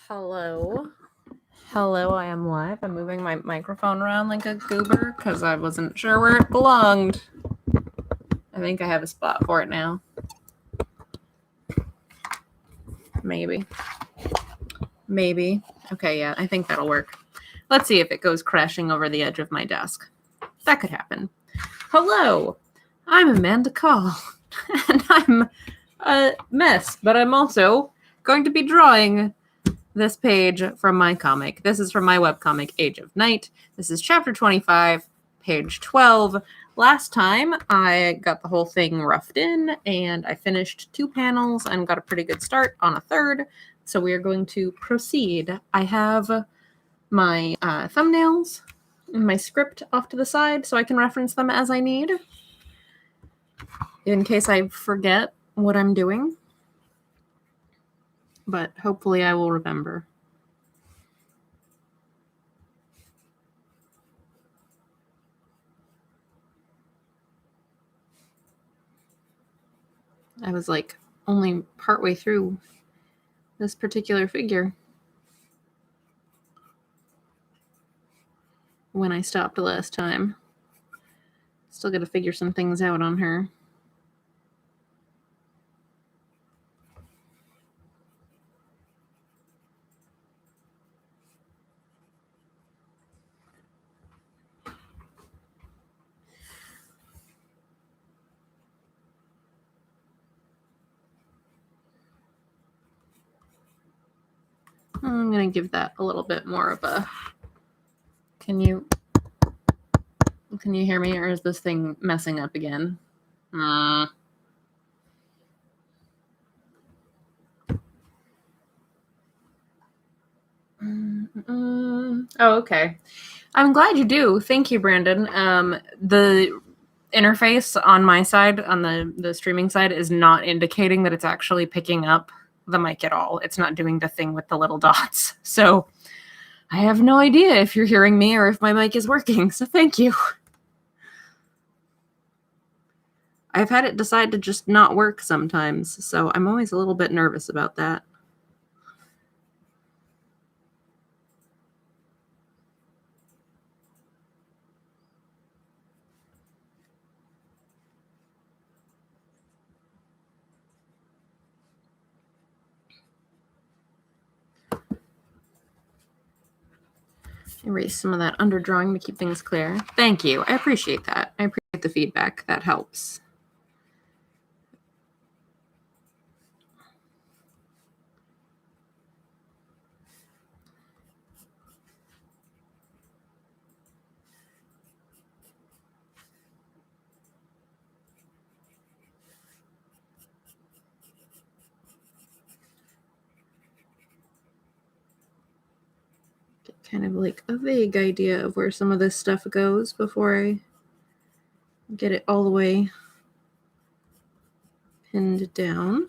Hello. Hello, I am live. I'm moving my microphone around like a goober because I wasn't sure where it belonged. I think I have a spot for it now. Maybe. Okay, yeah, I think that'll work. Let's see if it goes crashing over the edge of my desk. That could happen. Hello, I'm Amanda Call, and I'm a mess, but I'm also going to be drawing this page from my comic. This is from my webcomic, Age of Night. This is chapter 25, page 12. Last time, I got the whole thing roughed in, and I finished 2 panels and got a pretty good start on a third. So we are going to proceed. I have my thumbnails and my script off to the side so I can reference them as I need, in case I forget what I'm doing. But hopefully I will remember. I was like only partway through this particular figure when I stopped last time. Still got to figure some things out on her. I'm going to give that a little bit more of a... Can you hear me, or is this thing messing up again? Oh, okay. I'm glad you do. Thank you, Brandon. The interface on my side, on the streaming side, is not indicating that it's actually picking up the mic at all. It's not doing the thing with the little dots. So I have no idea if you're hearing me or if my mic is working. So thank you. I've had it decide to just not work sometimes, so I'm always a little bit nervous about that. Erase some of that underdrawing to keep things clear. Thank you. I appreciate that. I appreciate the feedback. That helps. Get kind of like a vague idea of where some of this stuff goes before I get it all the way pinned down.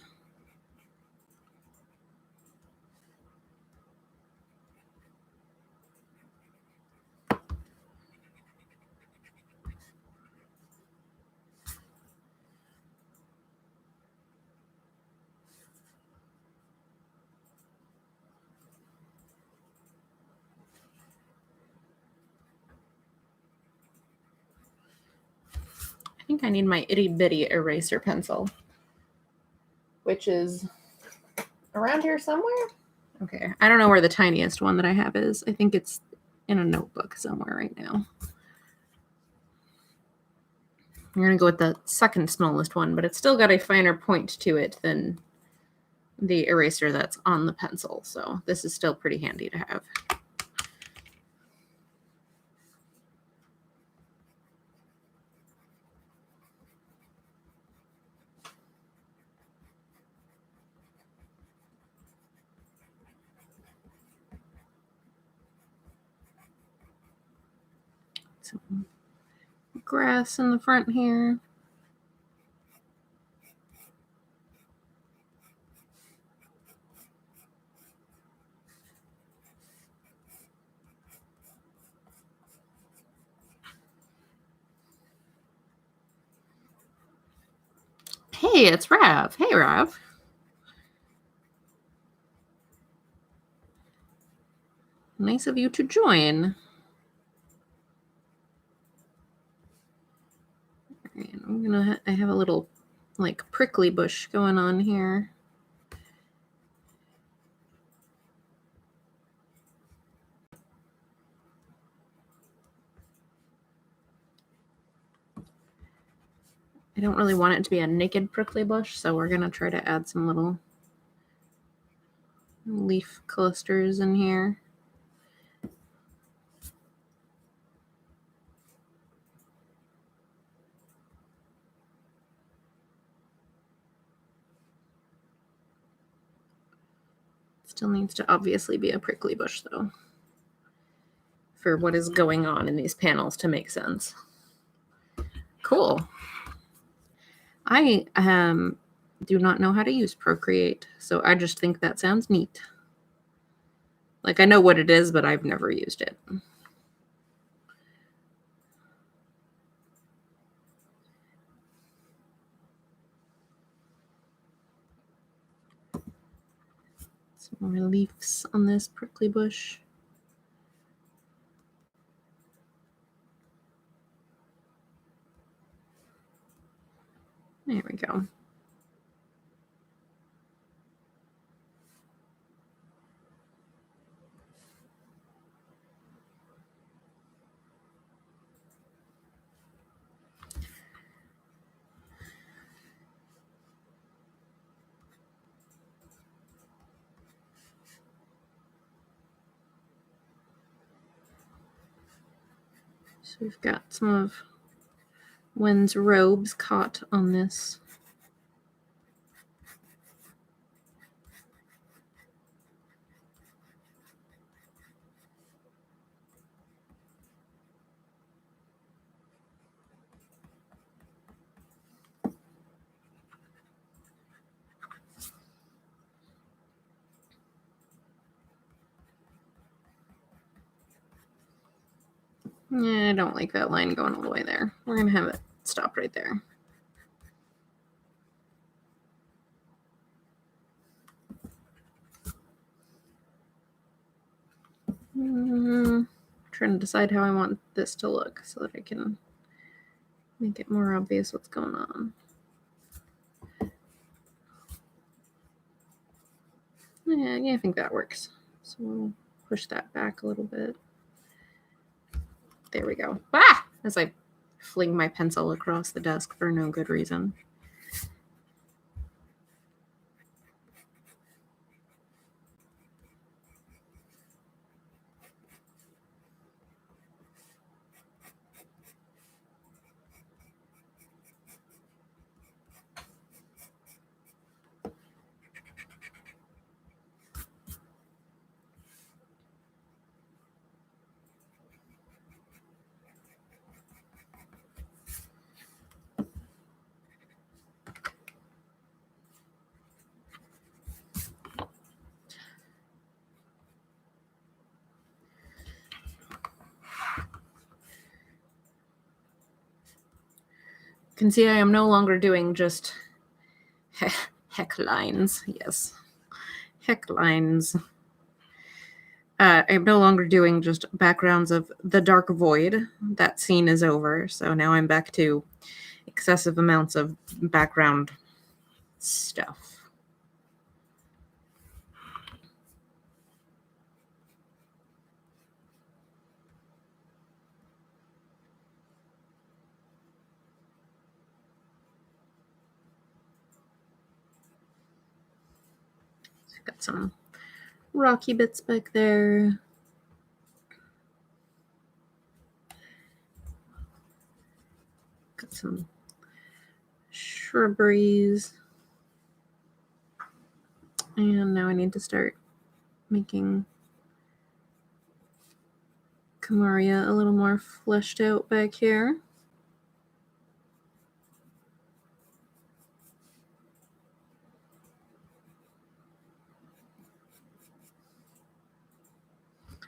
I think I need my itty bitty eraser pencil, which is around here somewhere. Okay, I don't know where the tiniest one that I have is. I think it's in a notebook somewhere right now. I'm going to go with the second smallest one, but it's still got a finer point to it than the eraser that's on the pencil. So this is still pretty handy to have. Some grass in the front here. Hey, it's Rav. Hey, Rav. Nice of you to join. And I have a little like prickly bush going on here. I don't really want it to be a naked prickly bush, so we're gonna try to add some little leaf clusters in here. Still needs to obviously be a prickly bush though, for what is going on in these panels to make sense. Cool. I do not know how to use Procreate, so I just think that sounds neat. Like, I know what it is, but I've never used it. Some more leaves on this prickly bush. There we go. So we've got some of Wen's robes caught on this. Yeah, I don't like that line going all the way there. We're going to have it stop right there. Trying to decide how I want this to look so that I can make it more obvious what's going on. Yeah, I think that works. So we'll push that back a little bit. There we go. Ah! As I fling my pencil across the desk for no good reason. You can see I am no longer doing just heck lines. Yes. Heck lines. I'm no longer doing just backgrounds of the dark void. That scene is over. So now I'm back to excessive amounts of background stuff. So got some rocky bits back there. Got some shrubberies. And now I need to start making Kamaria a little more fleshed out back here.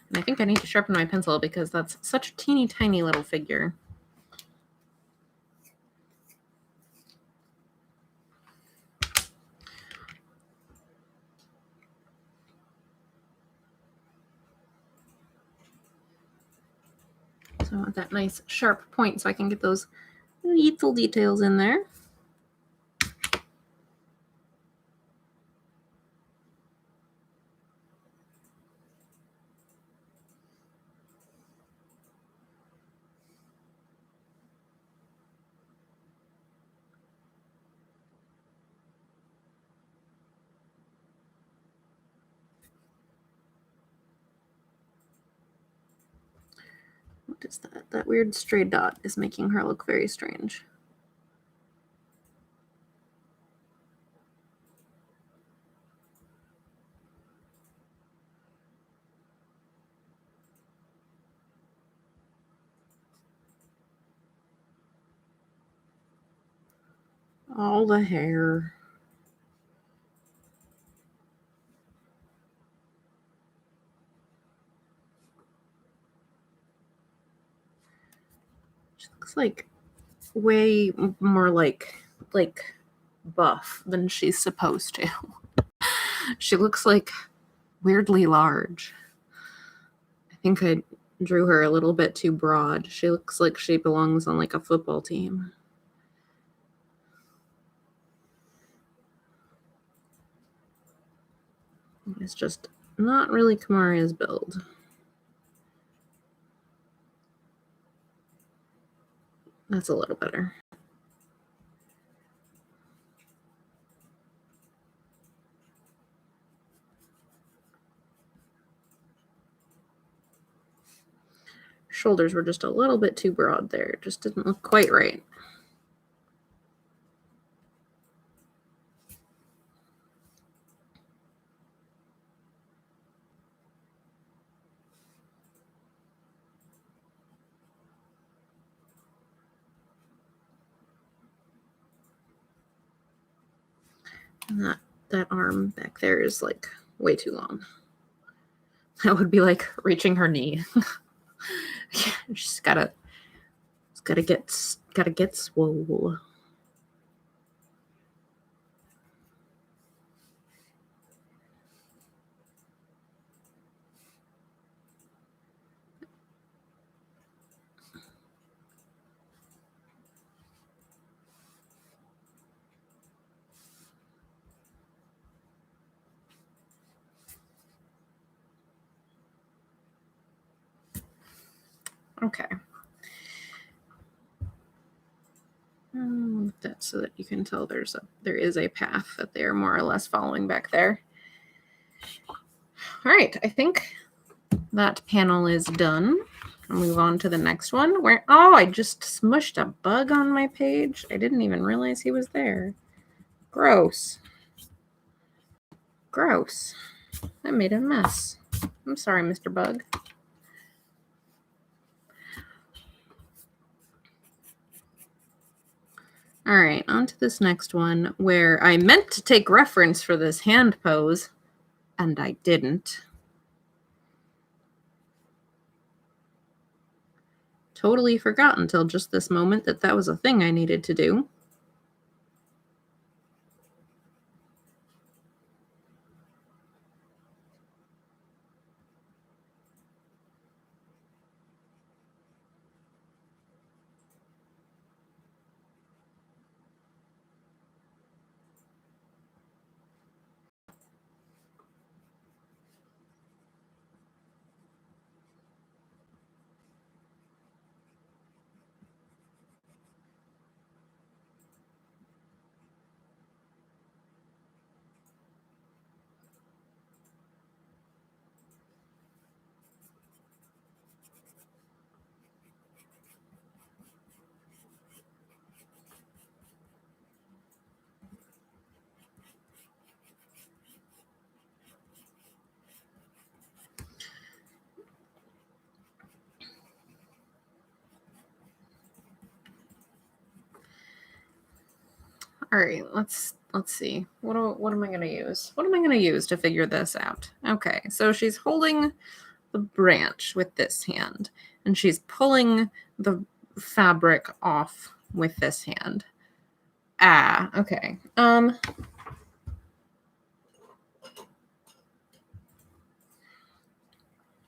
And I think I need to sharpen my pencil because that's such a teeny tiny little figure. So I want that nice sharp point so I can get those little details in there. What is that? That weird stray dot is making her look very strange. All the hair. She looks like way more like buff than she's supposed to. She looks like weirdly large. I think I drew her a little bit too broad. She looks like she belongs on like a football team. It's just not really Kamaria's build. That's a little better. Shoulders were just a little bit too broad there. It just didn't look quite right. And that arm back there is like way too long. That would be like reaching her knee. She's gotta get swole. Okay. That's so that you can tell there is a path that they are more or less following back there. All right, I think that panel is done. I'll move on to the next one where, oh, I just smushed a bug on my page. I didn't even realize he was there. Gross. Gross. I made a mess. I'm sorry, Mr. Bug. All right, on to this next one where I meant to take reference for this hand pose, and I didn't. Totally forgot until just this moment that that was a thing I needed to do. All right, let's see. What am I going to use? What am I going to use to figure this out? Okay, so she's holding the branch with this hand, and she's pulling the fabric off with this hand. Ah, okay. All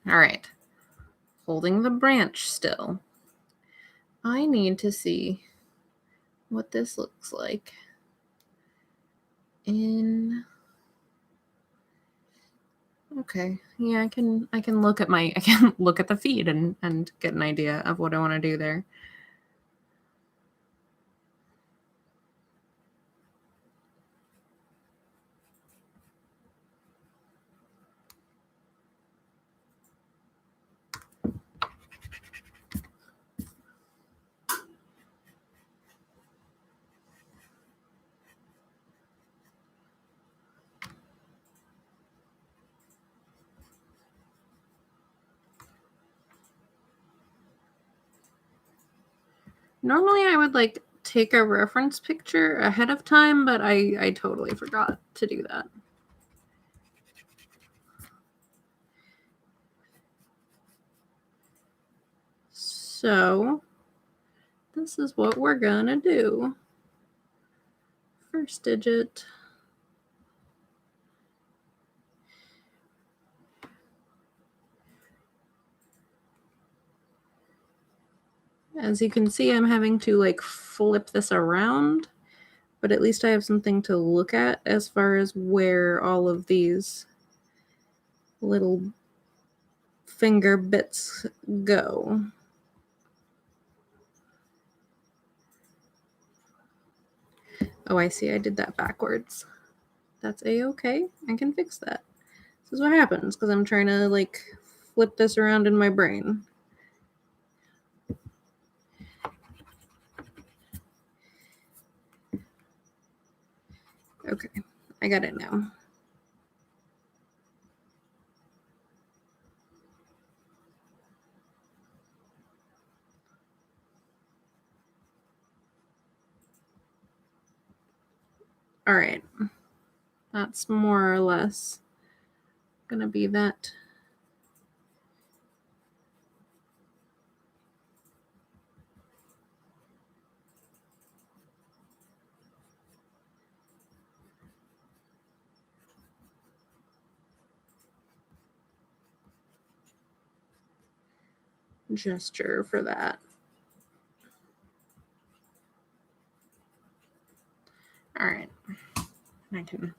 right. Holding the branch still. I need to see what this looks like in... Okay, yeah, I can look at I can look at the feed and get an idea of what I want to do there. Normally I would like take a reference picture ahead of time, but I totally forgot to do that. So this is what we're gonna do. First digit. As you can see, I'm having to like flip this around, but at least I have something to look at as far as where all of these little finger bits go. Oh, I see. I did that backwards. That's a-okay. I can fix that. This is what happens because I'm trying to like flip this around in my brain. Okay, I got it now. All right, that's more or less gonna be that. Gesture for that. All right, I can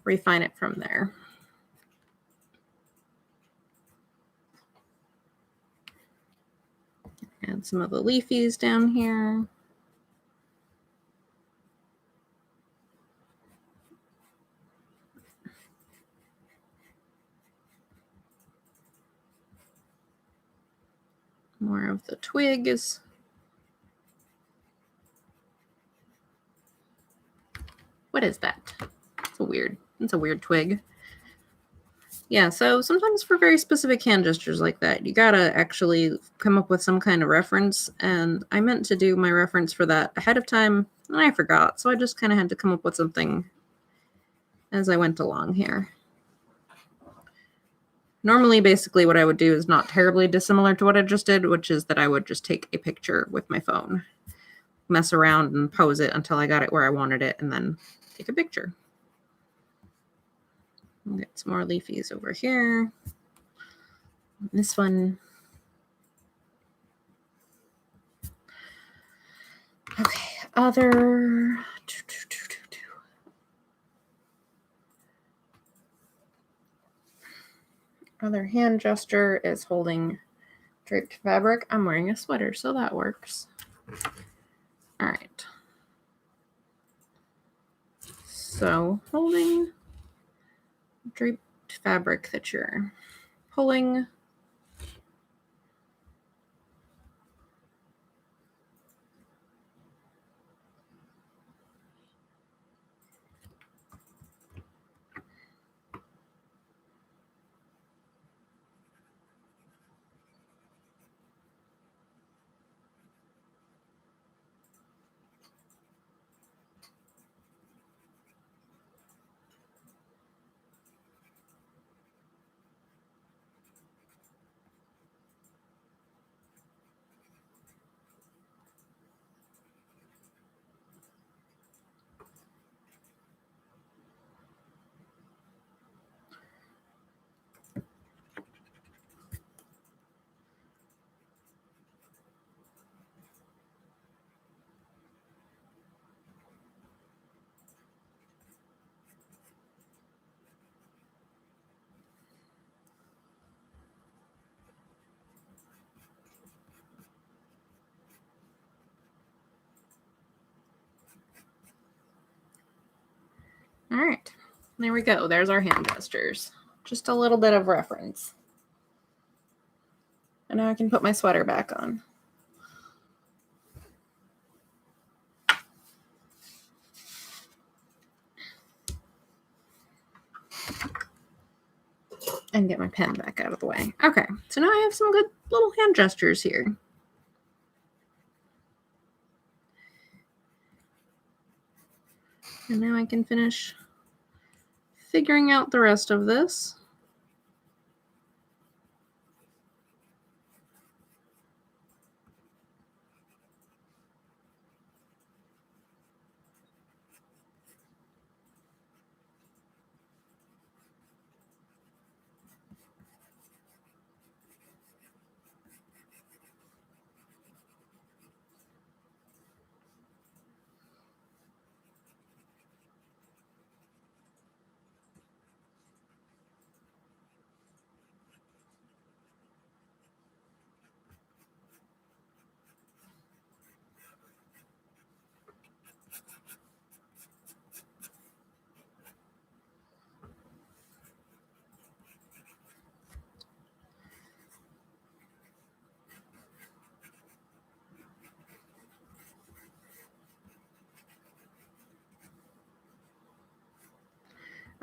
refine it from there. Add some of the leafies down here. More of the twigs. What is that? It's a weird twig. Yeah, so sometimes for very specific hand gestures like that, you gotta actually come up with some kind of reference. And I meant to do my reference for that ahead of time, and I forgot. So I just kind of had to come up with something as I went along here. Normally, basically, what I would do is not terribly dissimilar to what I just did, which is that I would just take a picture with my phone, mess around and pose it until I got it where I wanted it, and then take a picture. I'll get some more leafies over here. This one. Okay, other hand gesture is holding draped fabric. I'm wearing a sweater, so that works. All right. So holding draped fabric that you're pulling. All right. There we go. There's our hand gestures. Just a little bit of reference. And now I can put my sweater back on. And get my pen back out of the way. Okay, so now I have some good little hand gestures here. And now I can finish figuring out the rest of this.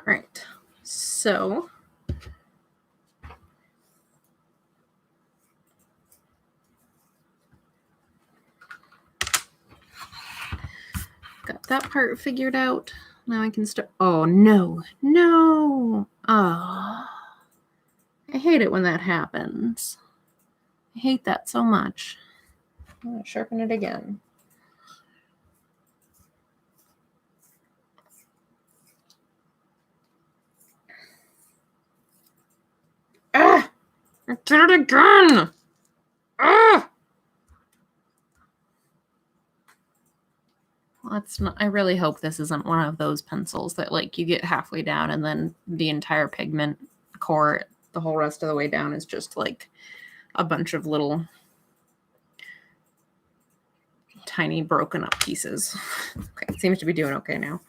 All right, so got that part figured out. Now I can start. Oh, no. Oh, I hate it when that happens. I hate that so much. I'm going to sharpen it again. Ah! I did it again! Ah! Let's not. I really hope this isn't one of those pencils that, like, you get halfway down and then the entire pigment core, the whole rest of the way down, is just like a bunch of little tiny broken up pieces. Okay, it seems to be doing okay now.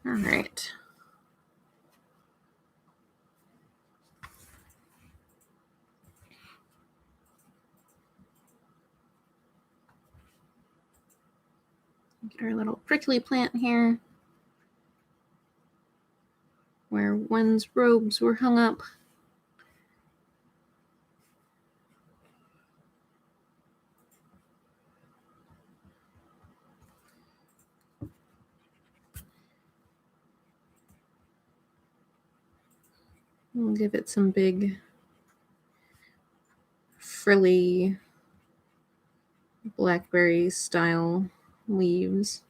All right. Get our little prickly plant here where one's robes were hung up. We'll give it some big frilly blackberry style leaves.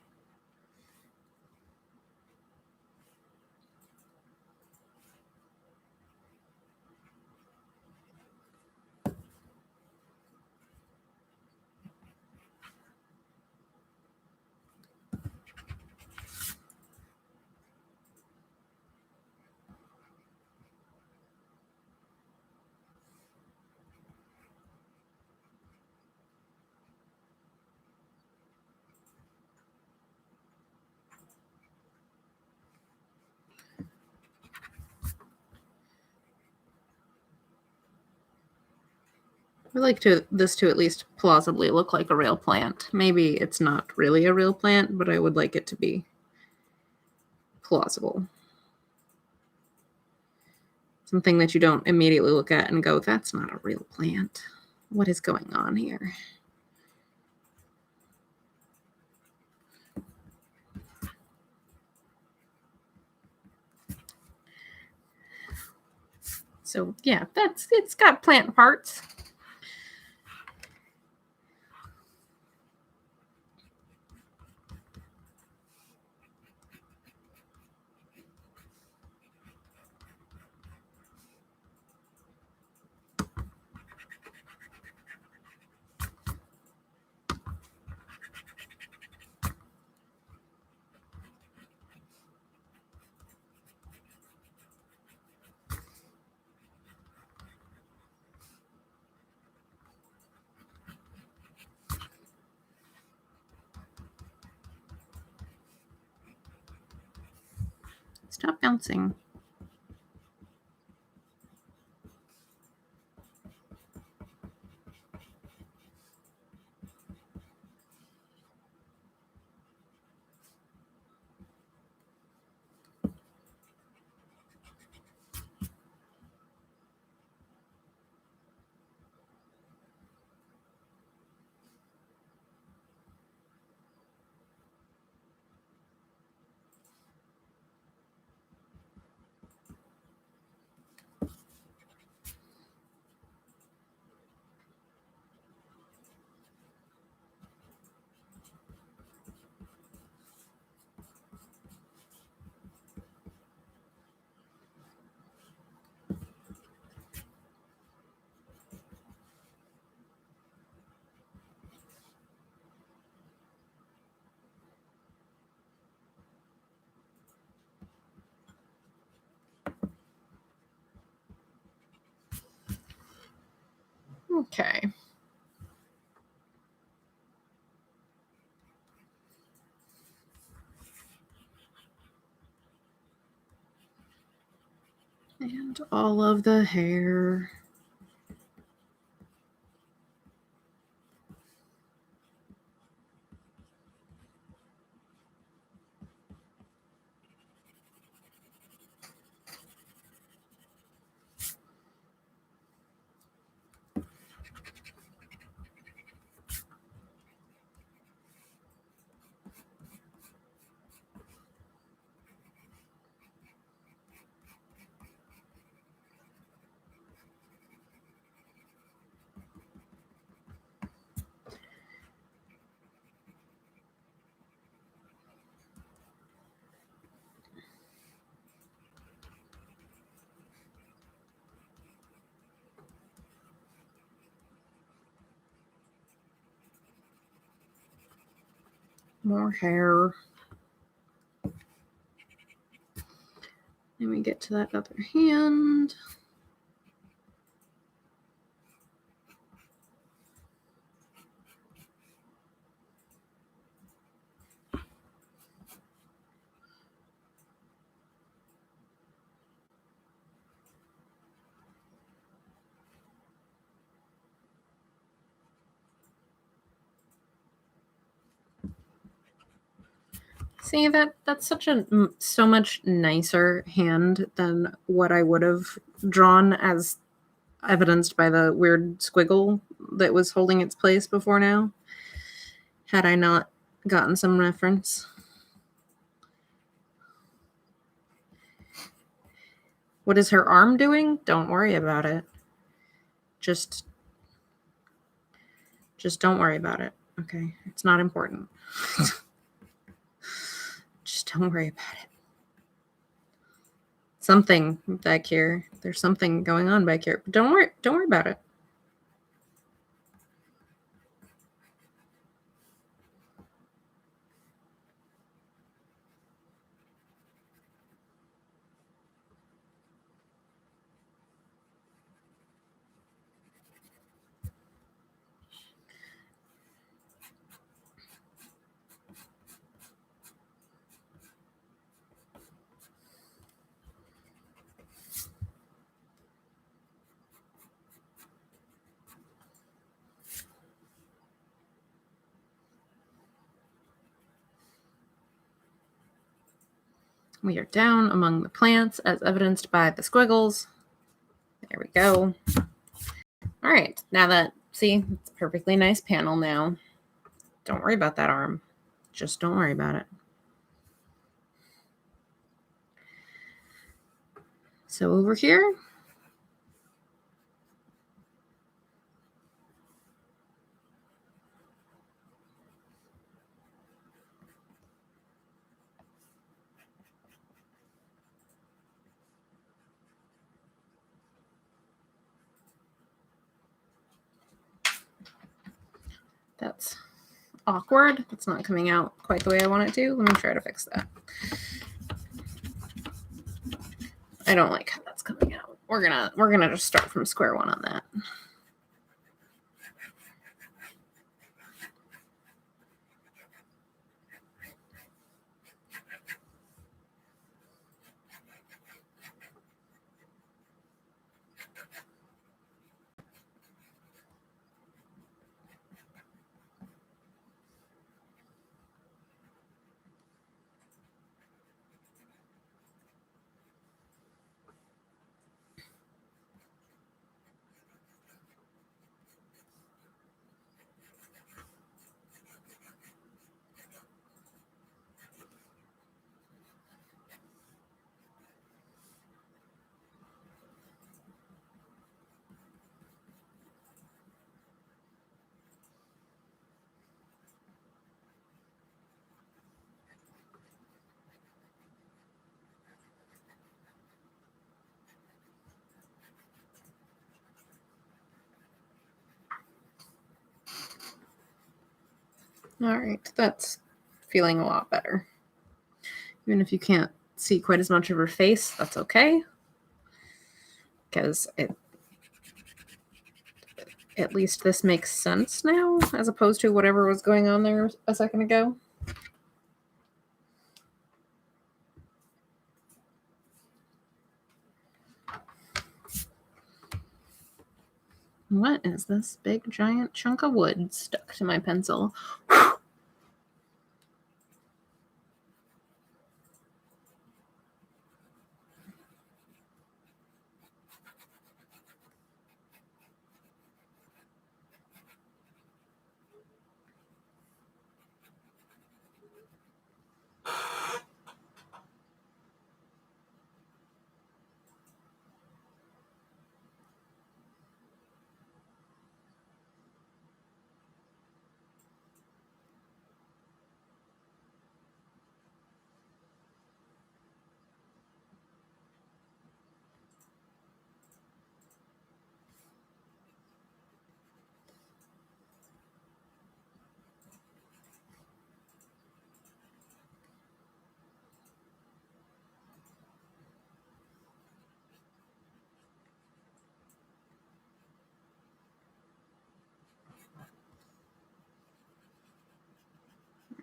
I like this to at least plausibly look like a real plant. Maybe it's not really a real plant, but I would like it to be plausible. Something that you don't immediately look at and go, that's not a real plant. What is going on here? So yeah, it's got plant parts. Stop bouncing. Okay. And all of the hair. More hair. Then we get to that other hand. See, that's so much nicer hand than what I would have drawn, as evidenced by the weird squiggle that was holding its place before now, had I not gotten some reference. What is her arm doing? Don't worry about it. Just don't worry about it. Okay? It's not important. Just don't worry about it. Something back here. There's something going on back here. But don't worry about it. We are down among the plants as evidenced by the squiggles. There we go. All right, now that, see, it's a perfectly nice panel now. Don't worry about that arm. Just don't worry about it. So over here, that's awkward. That's not coming out quite the way I want it to. Let me try to fix that. I don't like how that's coming out. We're gonna just start from square one on that. All right, that's feeling a lot better. Even if you can't see quite as much of her face, that's okay. Because at least this makes sense now, as opposed to whatever was going on there a second ago. What is this big giant chunk of wood stuck to my pencil?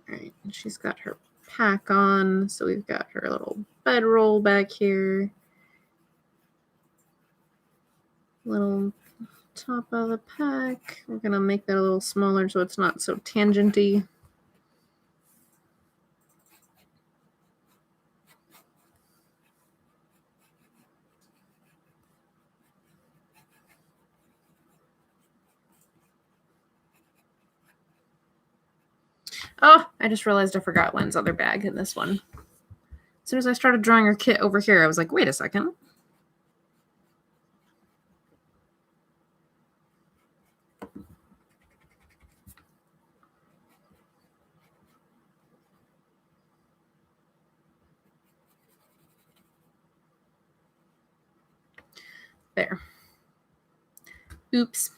All right, she's got her pack on, so we've got her little bedroll back here. Little top of the pack. We're gonna make that a little smaller so it's not so tangenty. Oh, I just realized I forgot Lynn's other bag in this one. As soon as I started drawing her kit over here, I was like, wait a second. There. Oops.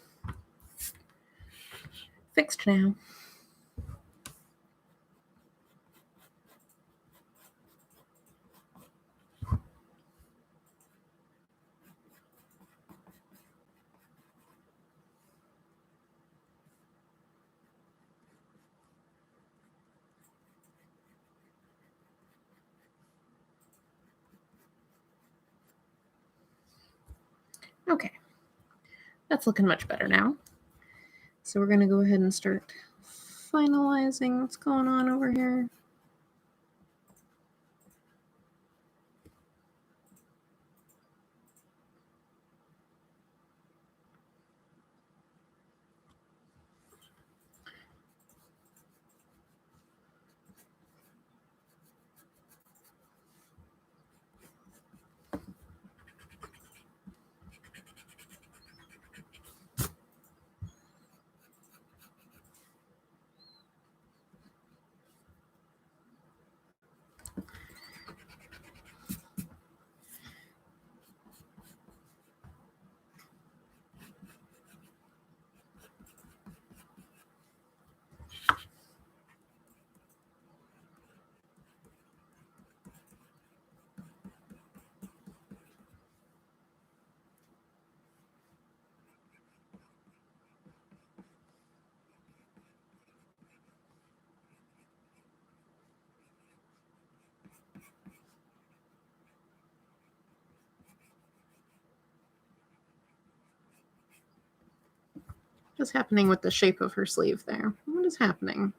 Fixed now. Okay. That's looking much better now. So we're going to go ahead and start finalizing what's going on over here. What is happening with the shape of her sleeve there? What is happening?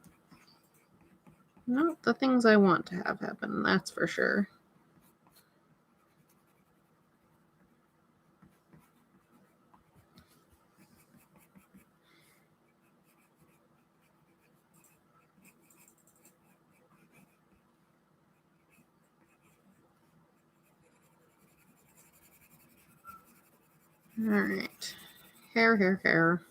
Not the things I want to have happen, that's for sure. All right. Hair.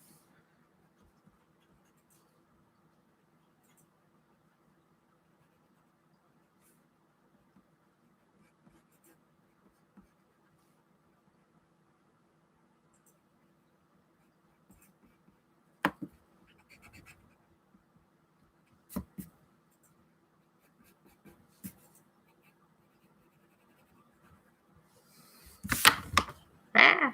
Ah.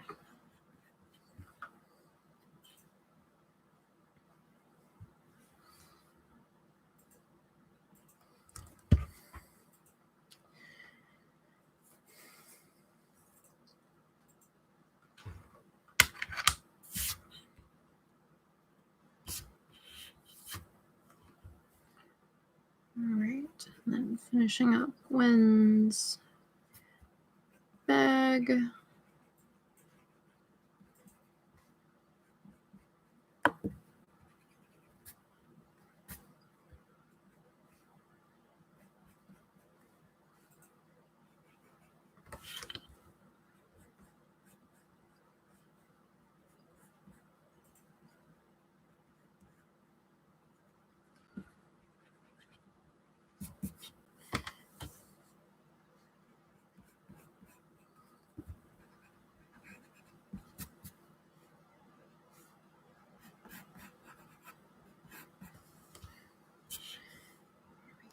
All right, and then finishing up Gwen's bag.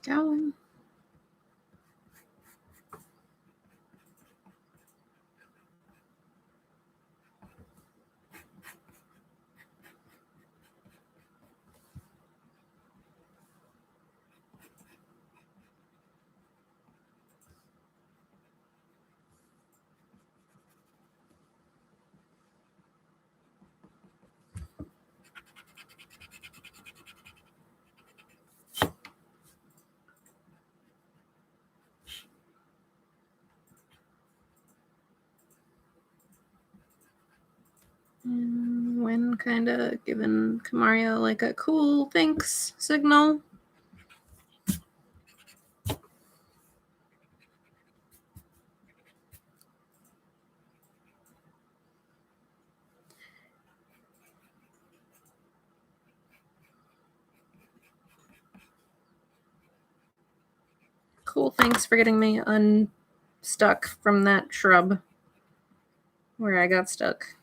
Go. And Gwen kind of giving Kamaria like a cool thanks signal. Cool, thanks for getting me unstuck from that shrub where I got stuck.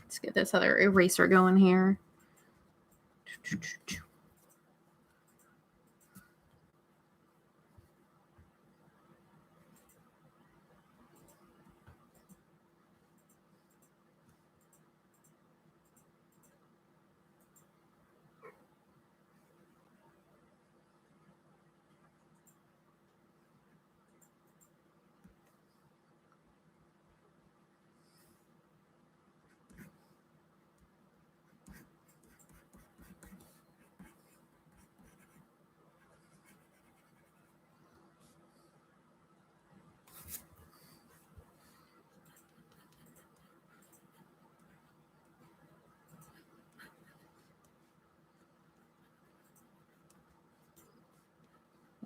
Let's get this other eraser going here.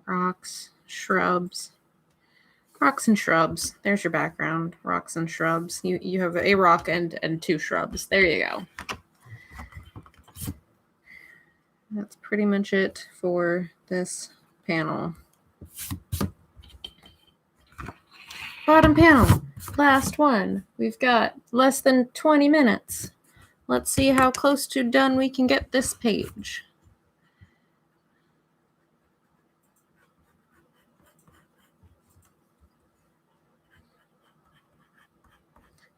Rocks, shrubs. Rocks and shrubs. There's your background. Rocks and shrubs. You have a rock and two shrubs. There you go. That's pretty much it for this panel. Bottom panel. Last one. We've got less than 20 minutes. Let's see how close to done we can get this page.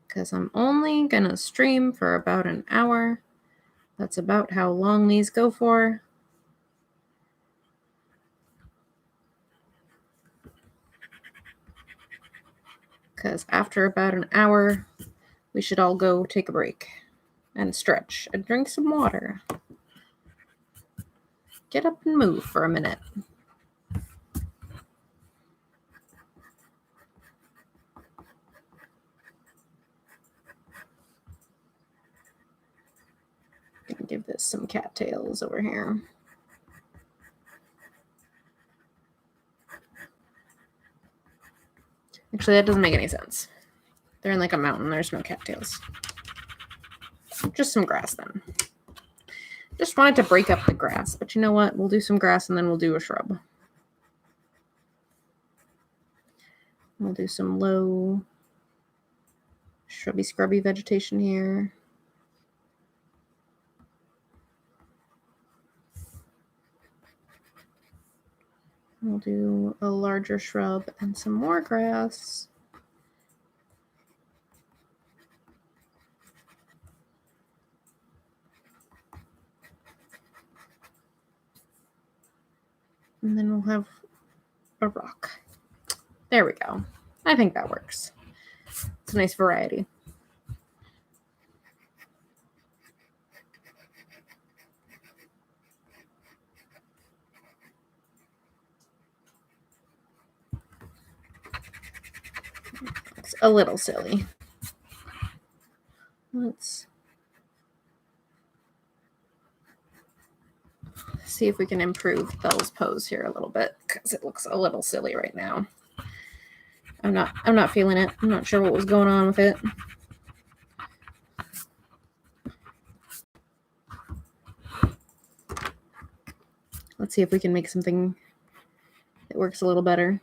Because I'm only going to stream for about an hour. That's about how long these go for. Because after about an hour, we should all go take a break and stretch and drink some water. Get up and move for a minute. Gonna give this some cattails over here. Actually, that doesn't make any sense. They're in like a mountain. There's no cattails. Just some grass then. Just wanted to break up the grass, but you know what? We'll do some grass and then we'll do a shrub. We'll do some low shrubby scrubby vegetation here. We'll do a larger shrub and some more grass. And then we'll have a rock. There we go. I think that works. It's a nice variety. It's a little silly. Let's see if we can improve Belle's pose here a little bit, because it looks a little silly right now. I'm not feeling it. I'm not sure what was going on with it. Let's see if we can make something that works a little better.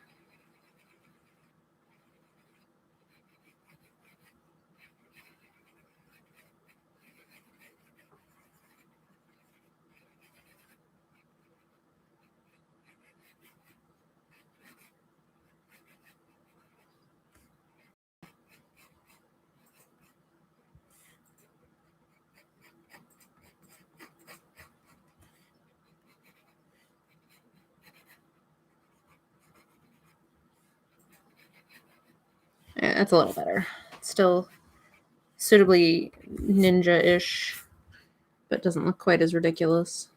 Yeah, that's a little better. It's still suitably ninja-ish, but doesn't look quite as ridiculous.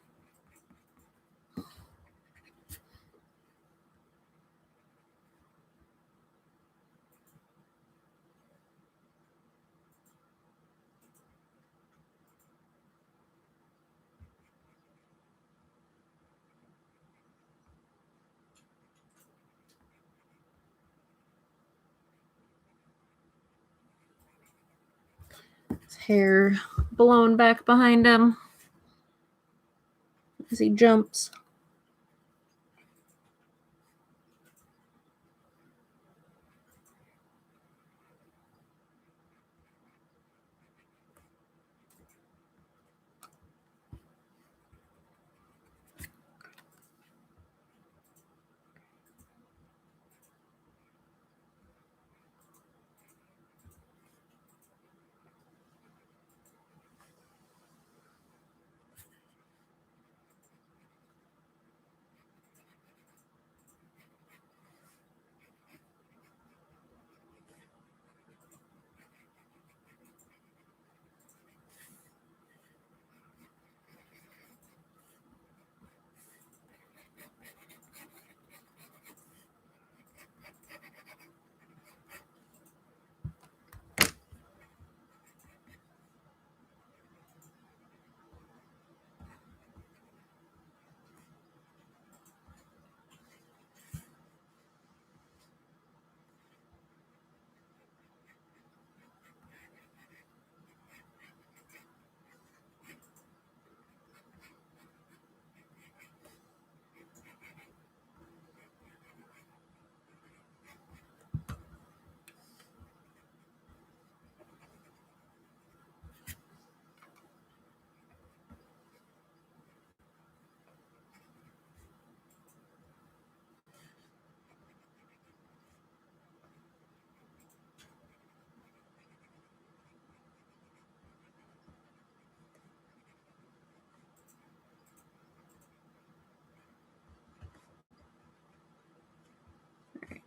His hair blown back behind him as he jumps.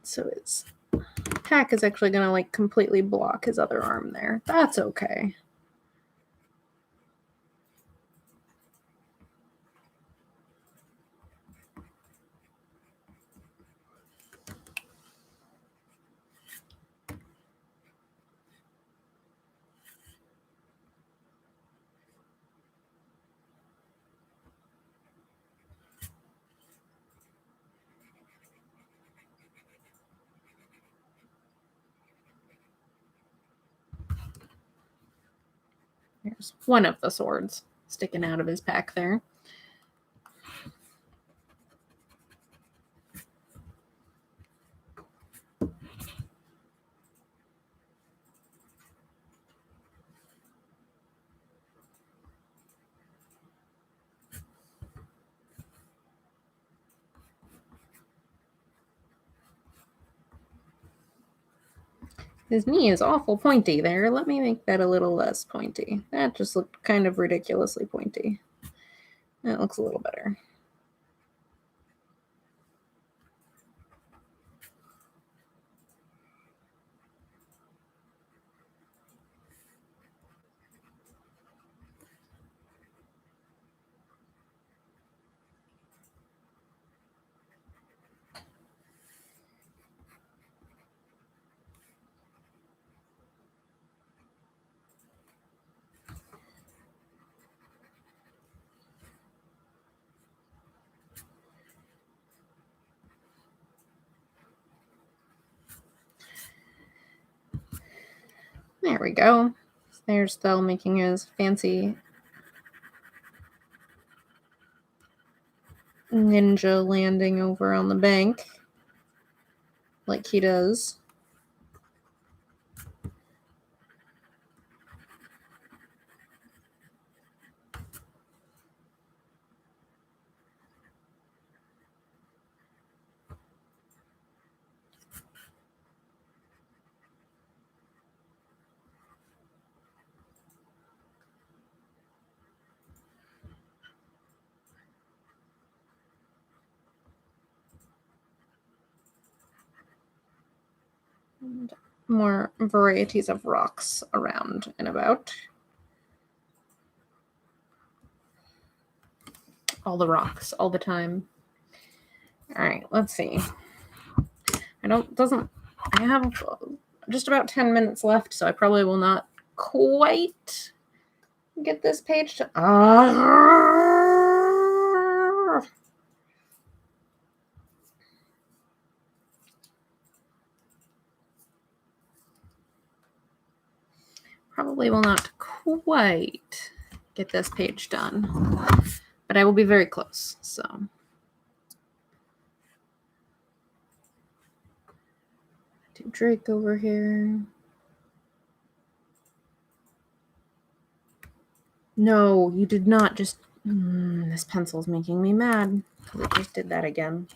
So his pack is actually going to like completely block his other arm there. That's okay. There's one of the swords sticking out of his pack there. His knee is awful pointy there. Let me make that a little less pointy. That just looked kind of ridiculously pointy. That looks a little better. There we go. There's Thel making his fancy ninja landing over on the bank like he does. And more varieties of rocks around and about. All the rocks, all the time. All right, let's see. I have just about 10 minutes left, so I probably will not quite get this page to... Probably will not quite get this page done, but I will be very close, so... Do Drake over here. No, you did not just... this pencil's making me mad because it just did that again.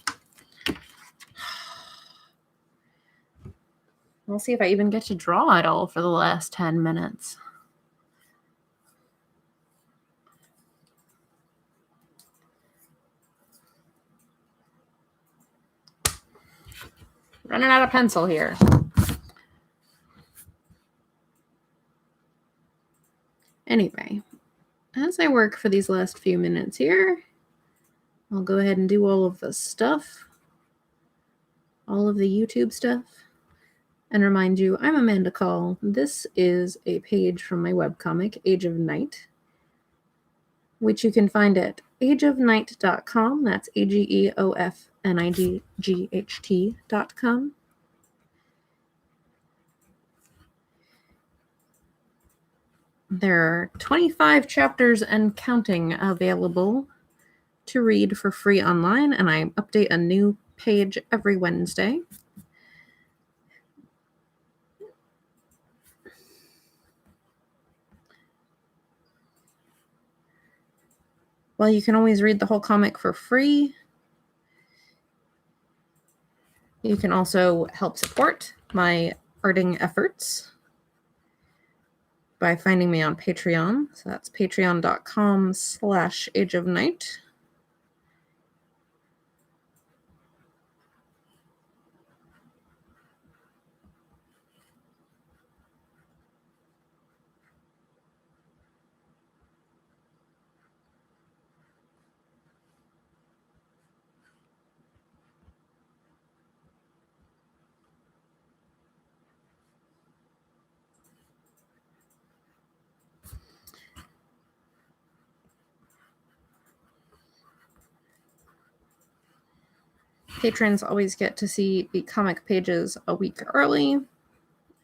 We'll see if I even get to draw at all for the last 10 minutes. Running out of pencil here. Anyway, as I work for these last few minutes here, I'll go ahead and do all of the stuff, all of the YouTube stuff, and remind you, I'm Amanda Call. This is a page from my webcomic, Age of Night, which you can find at ageofnight.com. That's AGEOFNIGGHT.com. There are 25 chapters and counting available to read for free online, and I update a new page every Wednesday. Well, you can always read the whole comic for free. You can also help support my arting efforts by finding me on Patreon. So that's patreon.com/ageofnight. Patrons always get to see the comic pages a week early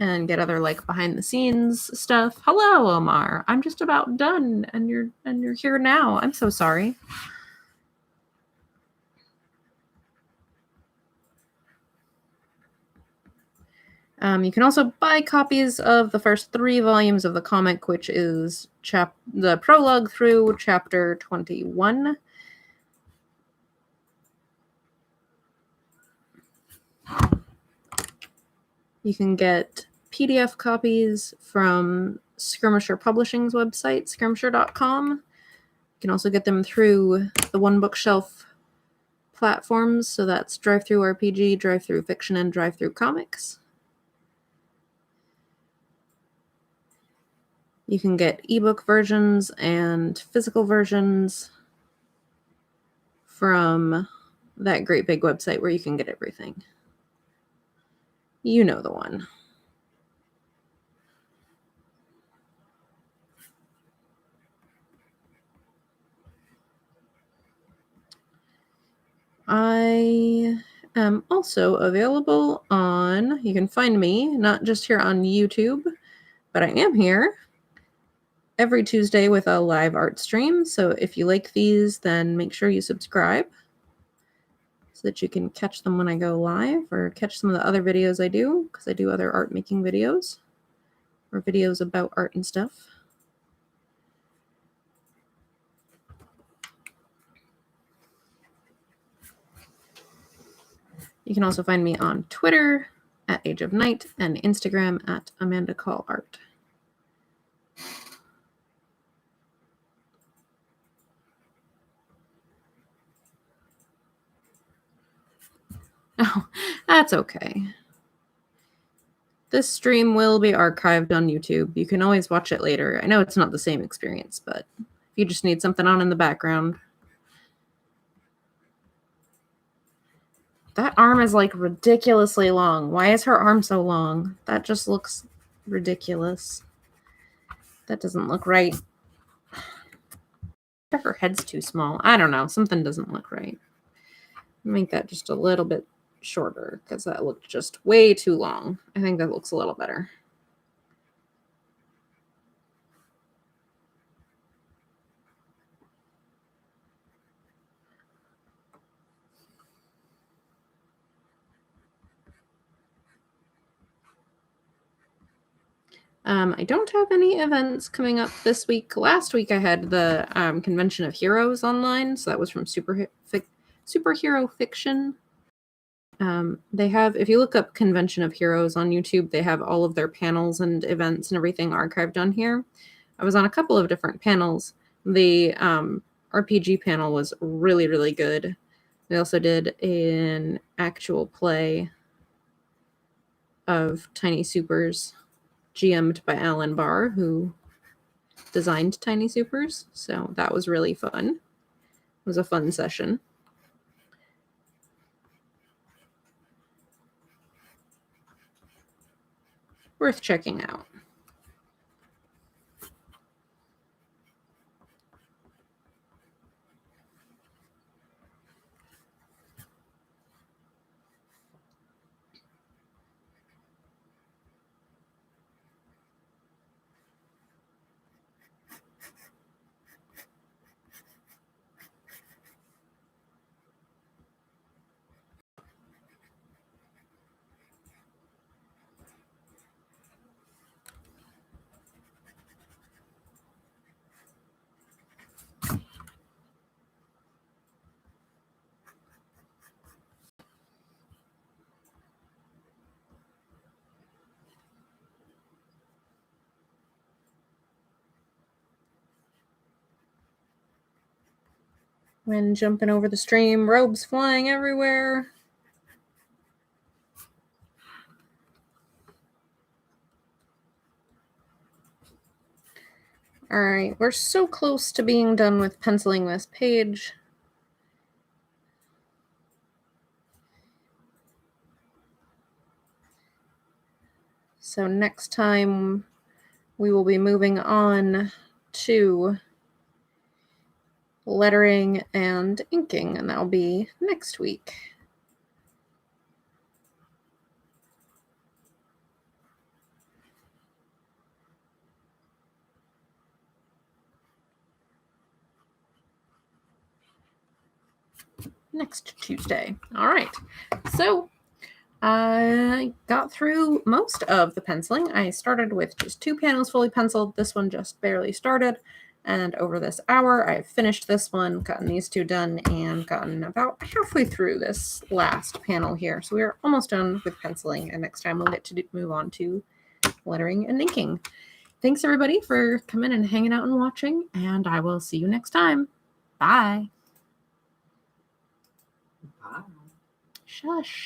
and get other like behind the scenes stuff. Hello, Omar. I'm just about done and you're here now. I'm so sorry. You can also buy copies of the first 3 volumes of the comic, which is the prologue through chapter 21. You can get PDF copies from Skirmisher Publishing's website, skirmisher.com. You can also get them through the One Bookshelf platforms, so that's DriveThru RPG, DriveThru Fiction, and DriveThru Comics. You can get ebook versions and physical versions from that great big website where you can get everything. You know the one. I am also available on, you can find me, not just here on YouTube, but I am here every Tuesday with a live art stream. So if you like these, then make sure you subscribe so that you can catch them when I go live or catch some of the other videos I do, because I do other art making videos or videos about art and stuff. You can also find me on Twitter at Age of Night and Instagram at Amanda Call Art. Oh, that's okay. This stream will be archived on YouTube. You can always watch it later. I know it's not the same experience, but if you just need something on in the background. That arm is like ridiculously long. Why is her arm so long? That just looks ridiculous. That doesn't look right. Her head's too small. I don't know. Something doesn't look right. Make that just a little bit shorter because that looked just way too long. I think that looks a little better. I don't have any events coming up this week. Last week I had the Convention of Heroes online, so that was from Superhero Fiction. They have, if you look up Convention of Heroes on YouTube, they have all of their panels and events and everything archived on here. I was on a couple of different panels. The RPG panel was really, really good. They also did an actual play of Tiny Supers, GM'd by Alan Barr, who designed Tiny Supers. So that was really fun. It was a fun session. Worth checking out. When jumping over the stream, robes flying everywhere. All right, we're so close to being done with penciling this page. So next time we will be moving on to lettering and inking, and that'll be next week. next Tuesday. All right. So I got through most of the penciling. I started with just 2 panels fully penciled. This one just barely started. And over this hour, I've finished this one, gotten these 2 done, and gotten about halfway through this last panel here. So we're almost done with penciling, and next time we'll get to move on to lettering and inking. Thanks, everybody, for coming and hanging out and watching, and I will see you next time. Bye. Bye. Shush.